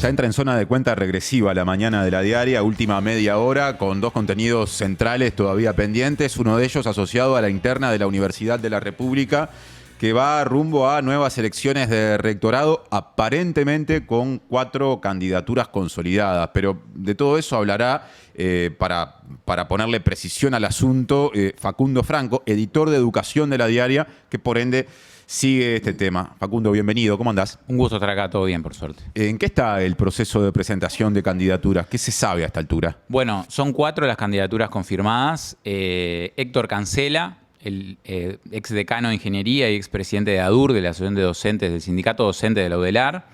Ya entra en zona de cuenta regresiva la mañana de la diaria, última media hora, con dos contenidos centrales todavía pendientes. Uno de ellos asociado a la interna de la Universidad de la República, que va rumbo a nuevas elecciones de rectorado, aparentemente con 4 candidaturas consolidadas. Pero de todo eso hablará, para ponerle precisión al asunto, Facundo Franco, editor de Educación de la diaria, que por ende sigue este tema. Facundo, bienvenido. ¿Cómo andás? Un gusto estar acá, todo bien, por suerte. ¿En qué está el proceso de presentación de candidaturas? ¿Qué se sabe a esta altura? Bueno, son 4 las candidaturas confirmadas. Héctor Cancela, el ex decano de Ingeniería y expresidente de ADUR, de la Asociación de Docentes del Sindicato Docente de la UDELAR.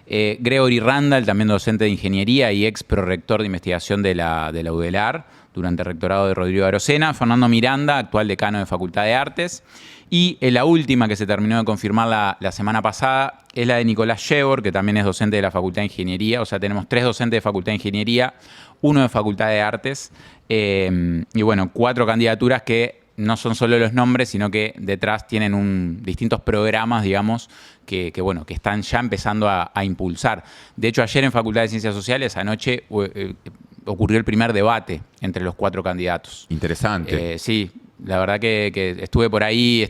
Gregory Randall, también docente de Ingeniería y ex prorector de investigación de la UDELAR, durante el rectorado de Rodrigo Arocena. Fernando Miranda, actual decano de Facultad de Artes. Y la última que se terminó de confirmar la semana pasada es la de Nicolás Yebor, que también es docente de la Facultad de Ingeniería. O sea, tenemos 3 docentes de Facultad de Ingeniería, 1 de Facultad de Artes. Y bueno, 4 candidaturas que no son solo los nombres, sino que detrás tienen distintos programas, digamos, que están ya empezando a impulsar. De hecho, ayer en Facultad de Ciencias Sociales, anoche, ocurrió el primer debate entre los 4 candidatos. Interesante. Sí. La verdad que estuve por ahí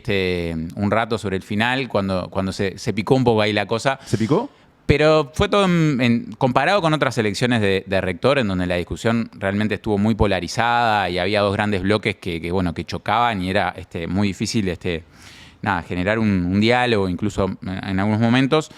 un rato sobre el final, cuando se picó un poco ahí la cosa. ¿Se picó? Pero fue todo comparado con otras elecciones de rector, en donde la discusión realmente estuvo muy polarizada y había 2 grandes bloques que chocaban, y era muy difícil generar un diálogo, incluso en algunos momentos.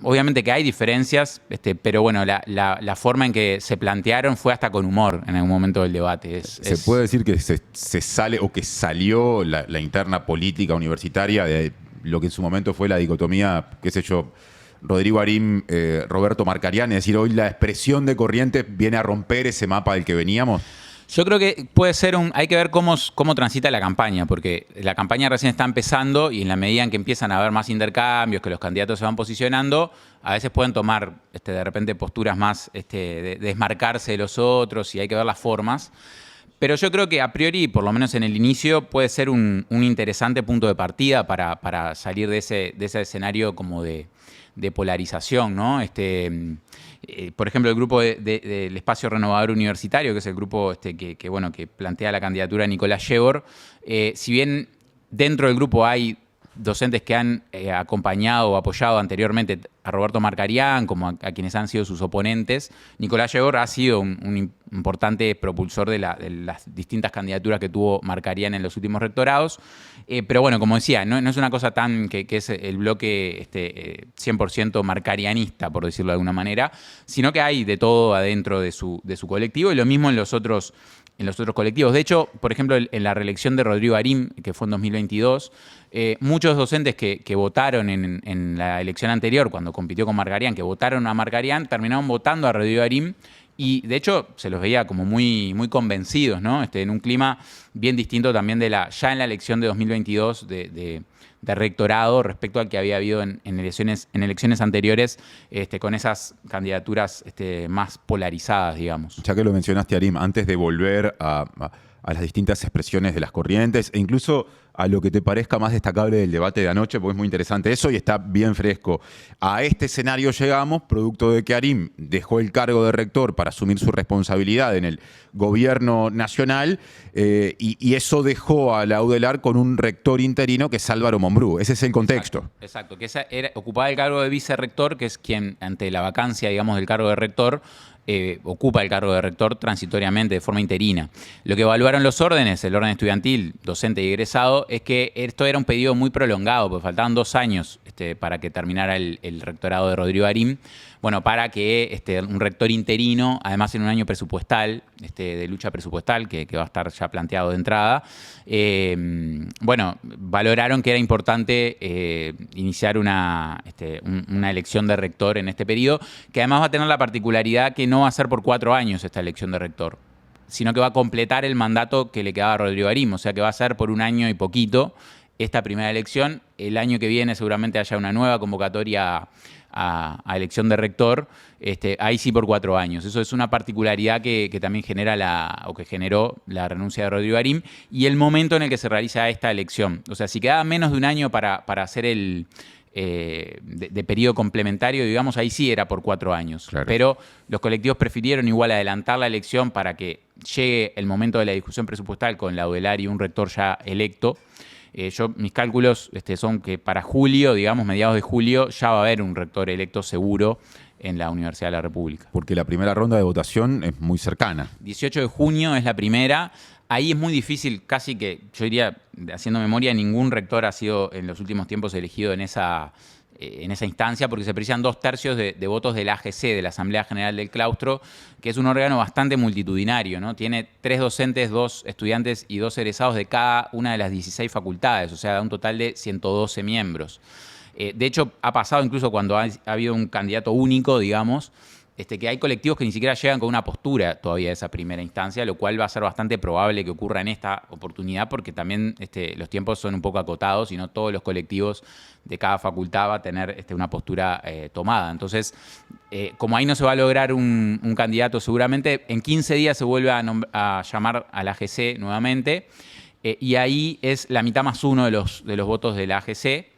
Obviamente que hay diferencias, pero bueno, la forma en que se plantearon fue hasta con humor en algún momento del debate. ¿Se puede decir que se sale o que salió la interna política universitaria de lo que en su momento fue la dicotomía, qué sé yo, Rodrigo Arim, Roberto Marcarián? Es decir, hoy la expresión de Corrientes viene a romper ese mapa del que veníamos. Yo creo que puede ser hay que ver cómo transita la campaña, porque la campaña recién está empezando y en la medida en que empiezan a haber más intercambios, que los candidatos se van posicionando, a veces pueden tomar de repente posturas más de desmarcarse de los otros, y hay que ver las formas. Pero yo creo que a priori, por lo menos en el inicio, puede ser un interesante punto de partida para salir de ese escenario como de polarización, ¿no? Por ejemplo, el grupo del Espacio Renovador Universitario, que es el grupo que plantea la candidatura de Nicolás Yebor, si bien dentro del grupo hay docentes que han acompañado o apoyado anteriormente a Roberto Marcarián, como a quienes han sido sus oponentes, Nicolás Yebor ha sido un importante propulsor de las distintas candidaturas que tuvo Marcarián en los últimos rectorados. Pero bueno, como decía, no es una cosa tan que es el bloque 100% marcarianista, por decirlo de alguna manera, sino que hay de todo adentro de su colectivo, y lo mismo en los otros colectivos. De hecho, por ejemplo, en la reelección de Rodrigo Arim, que fue en 2022, muchos docentes que votaron en la elección anterior, cuando compitió con Marcarián, que votaron a Marcarián, terminaron votando a Rodrigo Arim, y de hecho se los veía como muy, muy convencidos, ¿no? En un clima bien distinto también ya en la elección de 2022 de rectorado respecto al que había habido en elecciones anteriores, con esas candidaturas más polarizadas, digamos. Ya que lo mencionaste, Arim, antes de volver a las distintas expresiones de las corrientes e incluso a lo que te parezca más destacable del debate de anoche, porque es muy interesante eso y está bien fresco. A este escenario llegamos producto de que Arim dejó el cargo de rector para asumir su responsabilidad en el gobierno nacional, y eso dejó a la UDELAR con un rector interino que es Álvaro Mombrú. Ese es el contexto. Exacto, que ocupaba el cargo de vicerrector, que es quien, ante la vacancia, digamos, del cargo de rector, ocupa el cargo de rector transitoriamente, de forma interina. Lo que evaluaron los órdenes, el orden estudiantil, docente y egresado, es que esto era un pedido muy prolongado, porque faltaban 2 años para que terminara el rectorado de Rodrigo Arim. Bueno, para que un rector interino, además en un año presupuestal, de lucha presupuestal, que va a estar ya planteado de entrada, valoraron que era importante iniciar una elección de rector en este periodo, que además va a tener la particularidad que no va a ser por 4 años esta elección de rector, sino que va a completar el mandato que le quedaba a Rodrigo Arim, o sea que va a ser por 1 año y poquito esta primera elección. El año que viene seguramente haya una nueva convocatoria a elección de rector, ahí sí por 4 años. Eso es una particularidad que también generó la renuncia de Rodrigo Arim y el momento en el que se realiza esta elección. O sea, si quedaba menos de 1 año para hacer de periodo complementario, digamos, ahí sí era por 4 años. Claro. Pero los colectivos prefirieron igual adelantar la elección para que llegue el momento de la discusión presupuestal con la UDELAR y un rector ya electo. Mis cálculos son que para julio, digamos, mediados de julio, ya va a haber un rector electo seguro en la Universidad de la República. Porque la primera ronda de votación es muy cercana. 18 de junio es la primera. Ahí es muy difícil, casi que, yo diría, haciendo memoria, ningún rector ha sido en los últimos tiempos elegido en esa instancia, porque se precisan 2/3 de votos del AGC, de la Asamblea General del Claustro, que es un órgano bastante multitudinario, ¿no? Tiene 3 docentes, 2 estudiantes y 2 egresados de cada una de las 16 facultades, o sea, da un total de 112 miembros. De hecho, ha pasado incluso cuando ha habido un candidato único, digamos, que hay colectivos que ni siquiera llegan con una postura todavía de esa primera instancia, lo cual va a ser bastante probable que ocurra en esta oportunidad, porque también los tiempos son un poco acotados y no todos los colectivos de cada facultad va a tener una postura tomada. Entonces, como ahí no se va a lograr un candidato, seguramente en 15 días se vuelve a llamar a la AGC nuevamente, y ahí es la mitad más uno de los votos de la AGC.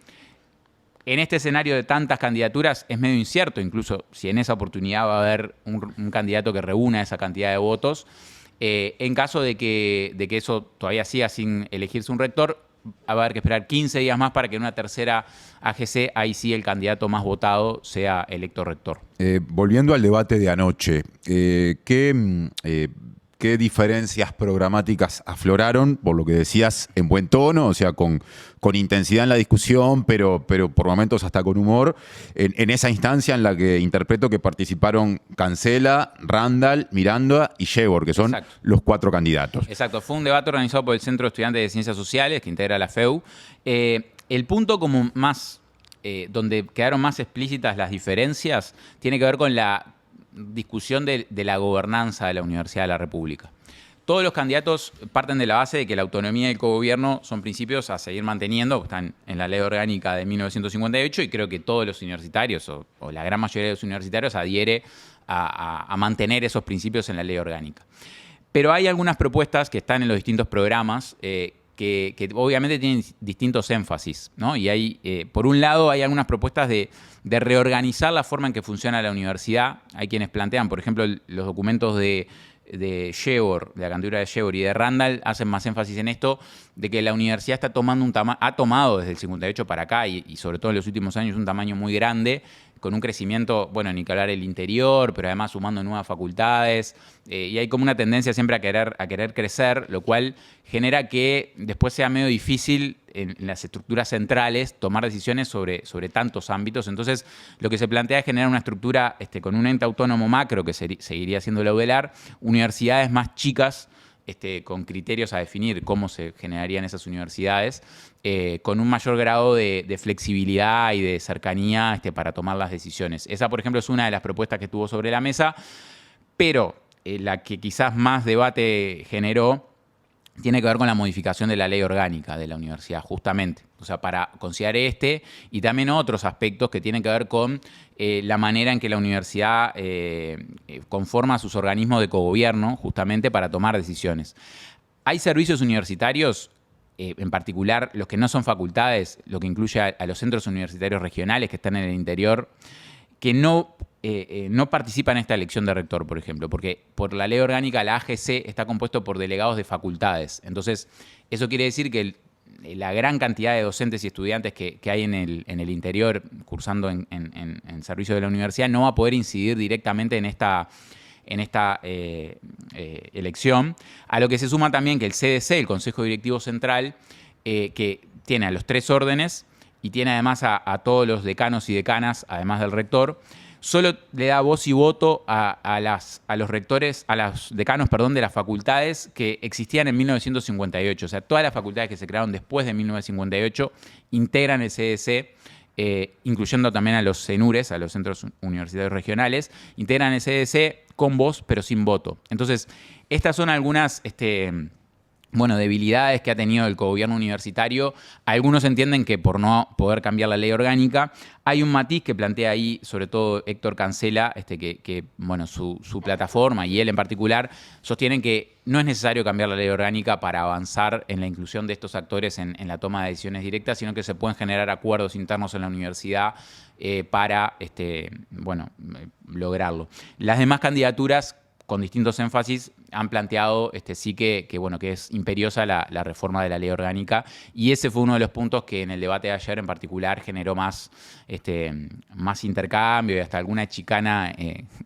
En este escenario de tantas candidaturas es medio incierto, incluso si en esa oportunidad va a haber un candidato que reúna esa cantidad de votos. En caso de que eso todavía siga sin elegirse un rector, va a haber que esperar 15 días más para que en una tercera AGC, ahí sí el candidato más votado sea electo rector. Volviendo al debate de anoche, ¿qué diferencias programáticas afloraron? Por lo que decías, en buen tono, o sea, con intensidad en la discusión, pero por momentos hasta con humor, en esa instancia en la que interpreto que participaron Cancela, Randall, Miranda y Yebor, que son los 4 candidatos. Exacto, fue un debate organizado por el Centro de Estudiantes de Ciencias Sociales, que integra la FEU. El punto como más, donde quedaron más explícitas las diferencias, tiene que ver con la discusión de la gobernanza de la Universidad de la República. Todos los candidatos parten de la base de que la autonomía y el cogobierno son principios a seguir manteniendo, están en la Ley Orgánica de 1958, y creo que todos los universitarios, o la gran mayoría de los universitarios, adhiere a mantener esos principios en la Ley Orgánica. Pero hay algunas propuestas que están en los distintos programas que obviamente tienen distintos énfasis, ¿no? Y hay, por un lado, hay algunas propuestas de reorganizar la forma en que funciona la universidad. Hay quienes plantean, por ejemplo, los documentos de Yebor, de la candidatura de Yebor y de Randall, hacen más énfasis en esto, de que la universidad está tomando ha tomado desde el 58 para acá, y sobre todo en los últimos años, un tamaño muy grande, con un crecimiento, bueno, ni que hablar el interior, pero además sumando nuevas facultades, y hay como una tendencia siempre a querer crecer, lo cual genera que después sea medio difícil en las estructuras centrales tomar decisiones sobre tantos ámbitos. Entonces, lo que se plantea es generar una estructura con un ente autónomo macro, que seguiría siendo la UDELAR, universidades más chicas, con criterios a definir cómo se generarían esas universidades, con un mayor grado de flexibilidad y de cercanía para tomar las decisiones. Esa, por ejemplo, es una de las propuestas que estuvo sobre la mesa, pero la que quizás más debate generó tiene que ver con la modificación de la ley orgánica de la universidad, justamente. O sea, para considerar y también otros aspectos que tienen que ver con la manera en que la universidad conforma sus organismos de cogobierno, justamente para tomar decisiones. Hay servicios universitarios, en particular los que no son facultades, lo que incluye a los centros universitarios regionales que están en el interior, que no participan en esta elección de rector, por ejemplo, porque por la ley orgánica la AGC está compuesto por delegados de facultades. Entonces, eso quiere decir que la gran cantidad de docentes y estudiantes que hay en el interior cursando en servicio de la universidad no va a poder incidir directamente en esta elección. A lo que se suma también que el CDC, el Consejo Directivo Central, que tiene a los 3 órdenes y tiene además a todos los decanos y decanas, además del rector, solo le da voz y voto a los rectores, a los decanos, de las facultades que existían en 1958. O sea, todas las facultades que se crearon después de 1958 integran el CDC, incluyendo también a los CENURES, a los centros universitarios regionales, integran el CDC con voz pero sin voto. Entonces, estas son algunas bueno, debilidades que ha tenido el cogobierno universitario. Algunos entienden que por no poder cambiar la ley orgánica. Hay un matiz que plantea ahí, sobre todo Héctor Cancela, que bueno, su plataforma y él en particular, sostienen que no es necesario cambiar la ley orgánica para avanzar en la inclusión de estos actores en la toma de decisiones directas, sino que se pueden generar acuerdos internos en la universidad para bueno, lograrlo. Las demás candidaturas, con distintos énfasis, han planteado sí bueno, que es imperiosa la reforma de la ley orgánica, y ese fue uno de los puntos que en el debate de ayer en particular generó más intercambio y hasta alguna chicana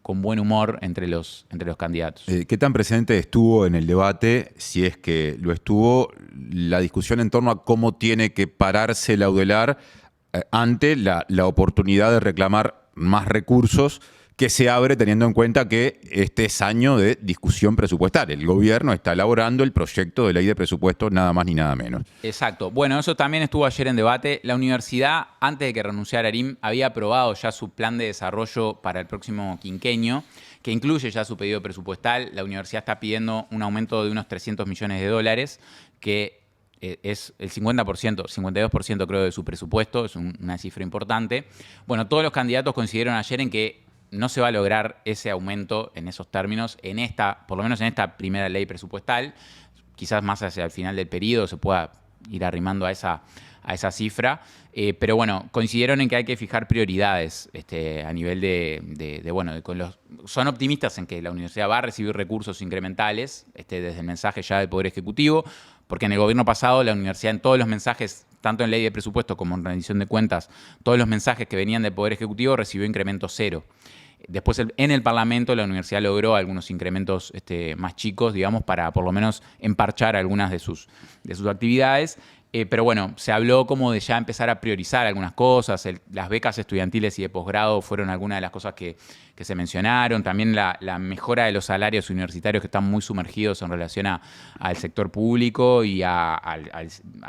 con buen humor entre los candidatos. ¿Qué tan presente estuvo en el debate, si es que lo estuvo, la discusión en torno a cómo tiene que pararse la UDELAR ante la oportunidad de reclamar más recursos que se abre teniendo en cuenta que este es año de discusión presupuestaria? El gobierno está elaborando el proyecto de ley de presupuesto, nada más ni nada menos. Exacto. Bueno, eso también estuvo ayer en debate. La universidad, antes de que renunciara Arim, había aprobado ya su plan de desarrollo para el próximo quinquenio, que incluye ya su pedido presupuestal. La universidad está pidiendo un aumento de unos $300 millones, que es el 50%, 52% creo de su presupuesto, es una cifra importante. Bueno, todos los candidatos coincidieron ayer en que no se va a lograr ese aumento en esos términos, por lo menos en esta primera ley presupuestal. Quizás más hacia el final del periodo se pueda ir arrimando a esa cifra. Pero bueno, coincidieron en que hay que fijar prioridades a nivel son optimistas en que la universidad va a recibir recursos incrementales desde el mensaje ya del Poder Ejecutivo, porque en el gobierno pasado la universidad en todos los mensajes, tanto en ley de presupuesto como en rendición de cuentas, todos los mensajes que venían del Poder Ejecutivo recibió incremento cero. Después en el Parlamento la universidad logró algunos incrementos más chicos, digamos, para por lo menos emparchar algunas de sus actividades. Pero bueno, se habló como de ya empezar a priorizar algunas cosas. Las becas estudiantiles y de posgrado fueron algunas de las cosas que se mencionaron. También la mejora de los salarios universitarios, que están muy sumergidos en relación al sector público y a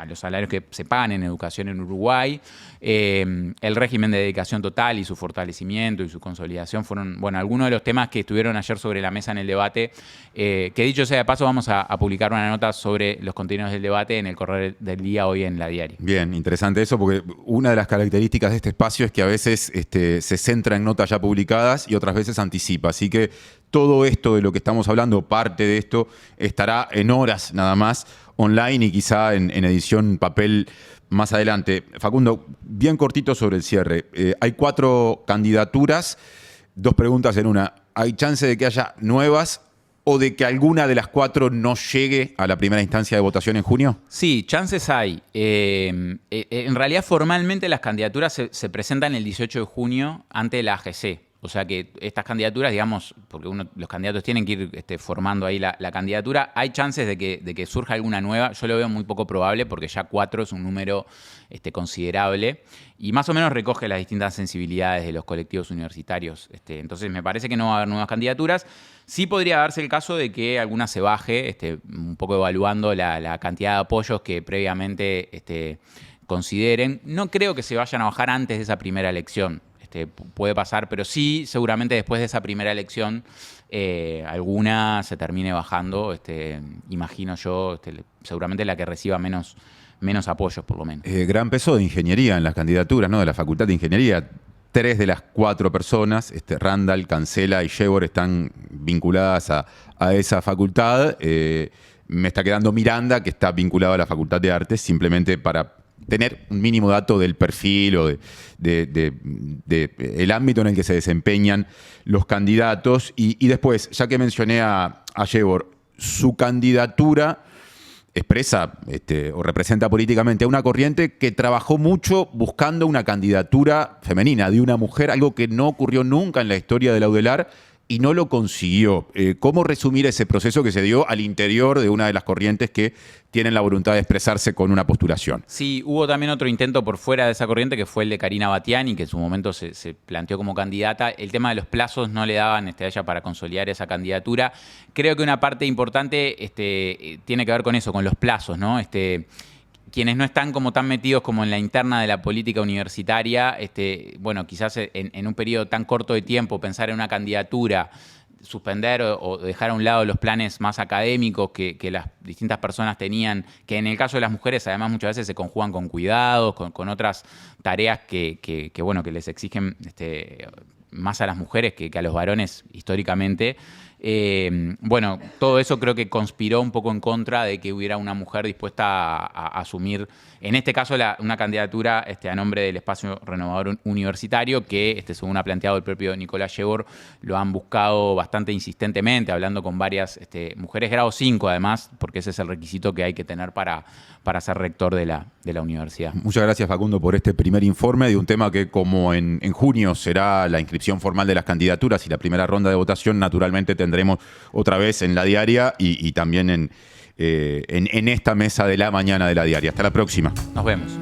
los salarios que se pagan en educación en Uruguay. El régimen de dedicación total y su fortalecimiento y su consolidación fueron, bueno, algunos de los temas que estuvieron ayer sobre la mesa en el debate. Que dicho sea de paso, vamos a publicar una nota sobre los contenidos del debate en el Correr del Día hoy en La Diaria. Bien, interesante eso, porque una de las características de este espacio es que a veces se centra en notas ya publicadas y otras veces anticipa. Así que todo esto de lo que estamos hablando, parte de esto, estará en horas nada más online y quizá en edición papel más adelante. Facundo, bien cortito sobre el cierre. Hay 4 candidaturas, 2 preguntas en una. ¿Hay chance de que haya nuevas o de que alguna de las 4 no llegue a la primera instancia de votación en junio? Sí, chances hay. En realidad, formalmente las candidaturas se presentan el 18 de junio ante la AGC. O sea que estas candidaturas, digamos, porque los candidatos tienen que ir formando ahí la candidatura, hay chances de que surja alguna nueva. Yo lo veo muy poco probable porque ya 4 es un número considerable y más o menos recoge las distintas sensibilidades de los colectivos universitarios. Entonces me parece que no va a haber nuevas candidaturas. Sí podría darse el caso de que alguna se baje, un poco evaluando la cantidad de apoyos que previamente consideren. No creo que se vayan a bajar antes de esa primera elección. Puede pasar, pero sí, seguramente después de esa primera elección alguna se termine bajando, imagino yo, seguramente la que reciba menos apoyos por lo menos. Gran peso de ingeniería en las candidaturas, ¿no? De la Facultad de Ingeniería. 3 de las 4 personas, Randall, Cancela y Yebor, están vinculadas a esa facultad. Me está quedando Miranda, que está vinculado a la Facultad de Artes, simplemente para tener un mínimo dato del perfil o el ámbito en el que se desempeñan los candidatos. Y después, ya que mencioné a Yebor, su candidatura expresa o representa políticamente a una corriente que trabajó mucho buscando una candidatura femenina de una mujer, algo que no ocurrió nunca en la historia de la UDELAR y no lo consiguió. ¿Cómo resumir ese proceso que se dio al interior de una de las corrientes que tienen la voluntad de expresarse con una postulación? Sí, hubo también otro intento por fuera de esa corriente, que fue el de Karina Batiani, que en su momento se planteó como candidata. El tema de los plazos no le daban a ella para consolidar esa candidatura. Creo que una parte importante tiene que ver con eso, con los plazos, ¿no? Quienes no están como tan metidos como en la interna de la política universitaria, bueno, quizás en un periodo tan corto de tiempo pensar en una candidatura suspender o dejar a un lado los planes más académicos que las distintas personas tenían, que en el caso de las mujeres además muchas veces se conjugan con cuidados, con otras tareas que les exigen más a las mujeres que a los varones históricamente. Todo eso creo que conspiró un poco en contra de que hubiera una mujer dispuesta a asumir, en este caso, una candidatura a nombre del Espacio Renovador Universitario, que, según ha planteado el propio Nicolás Yebor, lo han buscado bastante insistentemente, hablando con varias mujeres, grado 5 además, porque ese es el requisito que hay que tener para ser rector de la universidad. Muchas gracias, Facundo, por este primer informe de un tema que, como en junio será la inscripción formal de las candidaturas y la primera ronda de votación, naturalmente tendremos otra vez en La Diaria y también en esta mesa de la mañana de La Diaria. Hasta la próxima. Nos vemos.